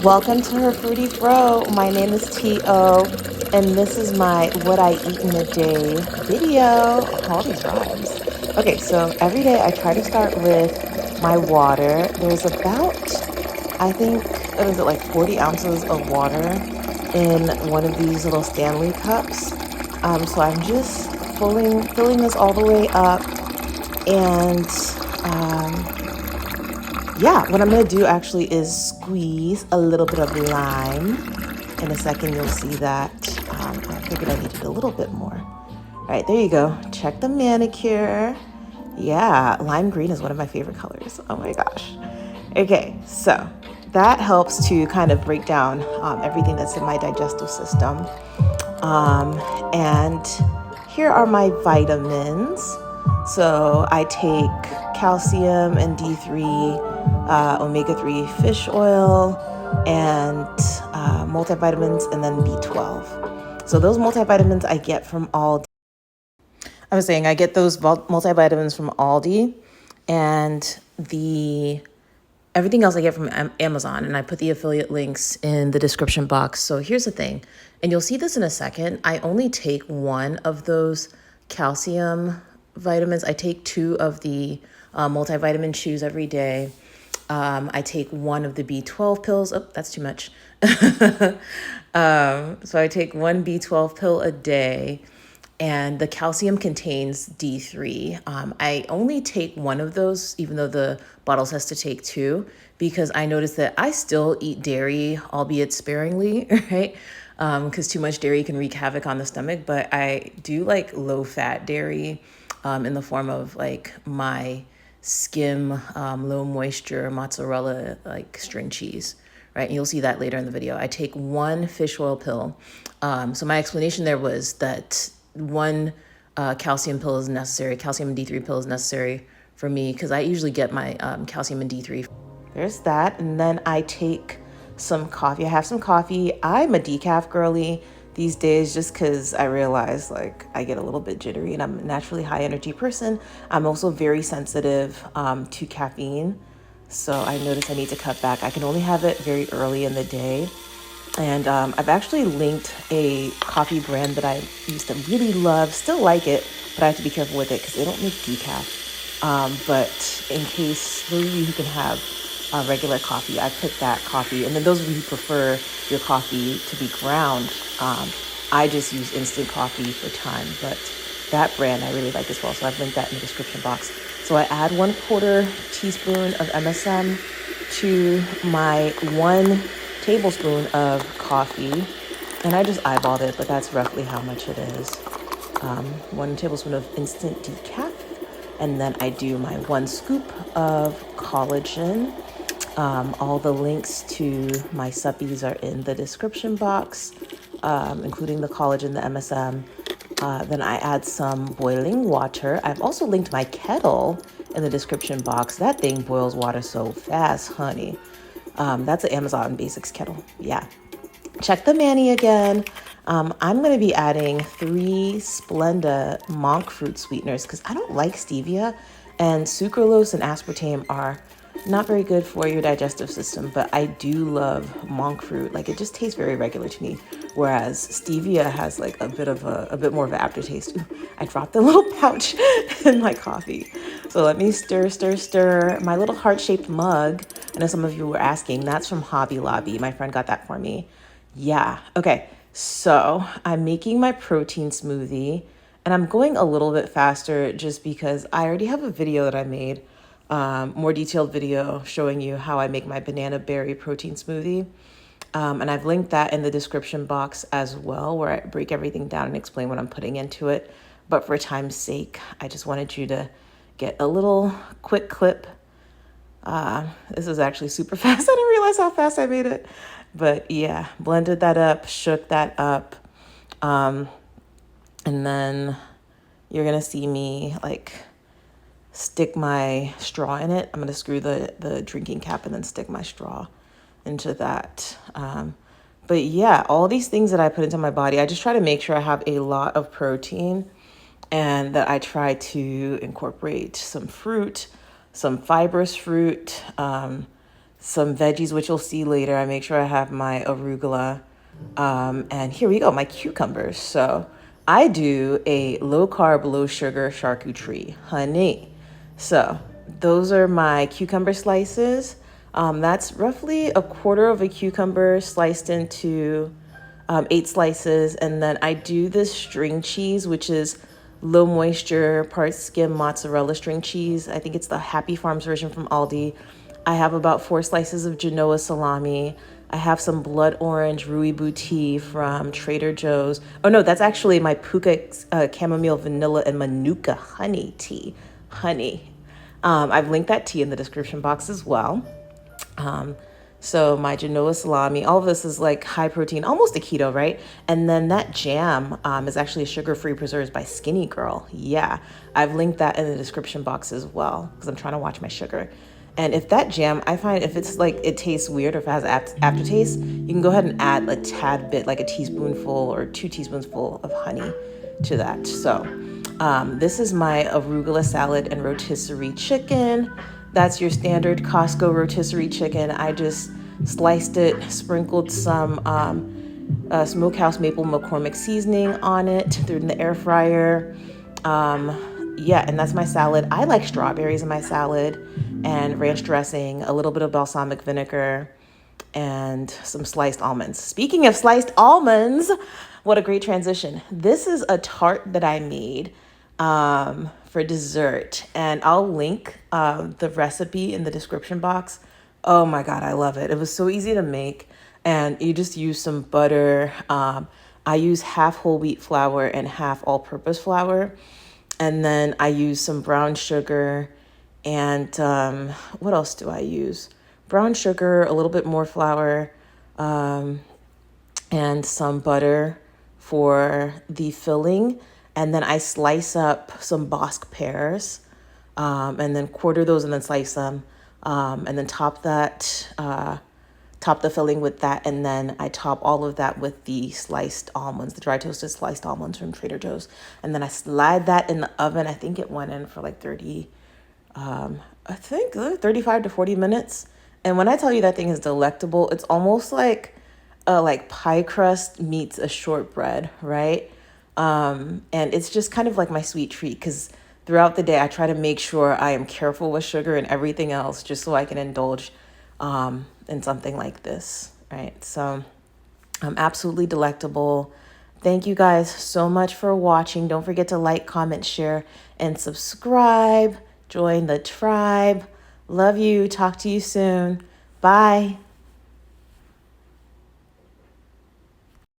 Welcome to her Fruity Bro. My name is T.O. and this is my What I Eat in a Day video. All these rhymes. Okay, so every day I try to start with my water. There's about, I think, what is it, like 40 ounces of water in one of these little Stanley cups. So I'm just filling this all the way up. And yeah, what I'm gonna do actually is squeeze a little bit of lime. In a second, you'll see that. I figured I needed a little bit more. All right, there you go. Check the manicure. Yeah, lime green is one of my favorite colors. Oh my gosh. Okay, so that helps to kind of break down everything that's in my digestive system. And here are my vitamins. So I take calcium and D3, omega-3 fish oil, and multivitamins, and then B12. So those multivitamins I get from Aldi. I was saying I get those multivitamins from Aldi, and everything else I get from Amazon, and I put the affiliate links in the description box. So here's the thing, and you'll see this in a second. I only take one of those calcium vitamins. I take 2 of the multivitamin chews every day. I take 1 of the B12 pills. Oh, that's too much. So I take 1 B12 pill a day, and the calcium contains D3. I only take 1 of those, even though the bottle says to take 2, because I noticed that I still eat dairy, albeit sparingly, right? Because too much dairy can wreak havoc on the stomach, but I do like low-fat dairy in the form of like my skim, low moisture mozzarella, like string cheese, right? And you'll see that later in the video. I take 1 fish oil pill. So my explanation there was that 1 calcium pill is necessary, calcium and D3 pill is necessary for me, because I usually get my calcium and D3. There's that. And then I take some coffee. I have some coffee. I'm a decaf girly these days just because I realize like I get a little bit jittery and I'm a naturally high energy person. I'm also very sensitive to caffeine. So I noticed I need to cut back. I can only have it very early in the day. And I've actually linked a coffee brand that I used to really love, still like it, but I have to be careful with it because they don't make decaf. But in case those of you who can have regular coffee, I put that coffee. And then those of you who prefer your coffee to be ground, I just use instant coffee for time. But that brand I really like as well. So I've linked that in the description box. So I add 1/4 teaspoon of MSM to my 1 tablespoon of coffee, and I just eyeballed it, but that's roughly how much it is. 1 tablespoon of instant decaf, and then I do my 1 scoop of collagen. All the links to my SUPPIES are in the description box, including the collagen, the MSM. Then I add some boiling water. I've also linked my kettle in the description box. That thing boils water so fast, honey. That's an Amazon Basics kettle. Yeah. Check the mani again. I'm going to be adding 3 Splenda monk fruit sweeteners because I don't like stevia, and sucralose and aspartame are not very good for your digestive system, but I do love monk fruit. Like, it just tastes very regular to me, whereas stevia has like a bit more of an aftertaste. Ooh, I dropped the little pouch in my coffee. So let me stir. My little heart-shaped mug, I know some of you were asking, that's from Hobby Lobby. My friend got that for me. Yeah. Okay. So I'm making my protein smoothie, and I'm going a little bit faster just because I already have a video that I made, more detailed video showing you how I make my banana berry protein smoothie. And I've linked that in the description box as well, where I break everything down and explain what I'm putting into it. But for time's sake, I just wanted you to get a little quick clip. This is actually super fast. I didn't realize how fast I made it. But yeah, blended that up, shook that up. And then you're going to see me like stick my straw in it. I'm going to screw the drinking cap and then stick my straw into that. But yeah, all these things that I put into my body, I just try to make sure I have a lot of protein and that I try to incorporate some fruit, some fibrous fruit, some veggies, which you'll see later. I make sure I have my arugula. And here we go, my cucumbers. So I do a low carb, low sugar charcuterie, honey. So those are my cucumber slices. That's roughly a quarter of a cucumber sliced into 8 slices. And then I do this string cheese, which is low moisture, part skim mozzarella string cheese. I think it's the Happy Farms version from Aldi. I have about 4 slices of Genoa salami. I have some blood orange Rooibos tea from Trader Joe's. Oh no, that's actually my Puka chamomile vanilla and manuka honey tea. Honey. I've linked that tea in the description box as well. So my Genoa salami, all of this is like high protein, almost a keto, right? And then that jam is actually a sugar-free preserves by Skinny Girl. Yeah, I've linked that in the description box as well because I'm trying to watch my sugar. And if that jam, I find if it's like it tastes weird or if it has aftertaste, you can go ahead and add a tad bit, like a teaspoonful or 2 teaspoonsful of honey to that. So this is my arugula salad and rotisserie chicken. That's your standard Costco rotisserie chicken. I just sliced it, sprinkled some Smokehouse Maple McCormick seasoning on it, threw it in the air fryer. Yeah, and that's my salad. I like strawberries in my salad and ranch dressing, a little bit of balsamic vinegar, and some sliced almonds. Speaking of sliced almonds, what a great transition. This is a tart that I made for dessert, and I'll link the recipe in the description box. Oh my God, I love it. It was so easy to make, and you just use some butter. I use half whole wheat flour and half all-purpose flour, and then I use some brown sugar, and what else do I use? Brown sugar, a little bit more flour, and some butter for the filling. And then I slice up some Bosc pears, and then quarter those and then slice them, and then top the filling with that. And then I top all of that with the sliced almonds, the dry toasted sliced almonds from Trader Joe's. And then I slide that in the oven. I think it went in for like 35 to 40 minutes. And when I tell you that thing is delectable, it's almost like pie crust meets a shortbread, right? And it's just kind of like my sweet treat because throughout the day, I try to make sure I am careful with sugar and everything else just so I can indulge in something like this, right? So absolutely delectable. Thank you guys so much for watching. Don't forget to like, comment, share, and subscribe. Join the tribe. Love you. Talk to you soon. Bye.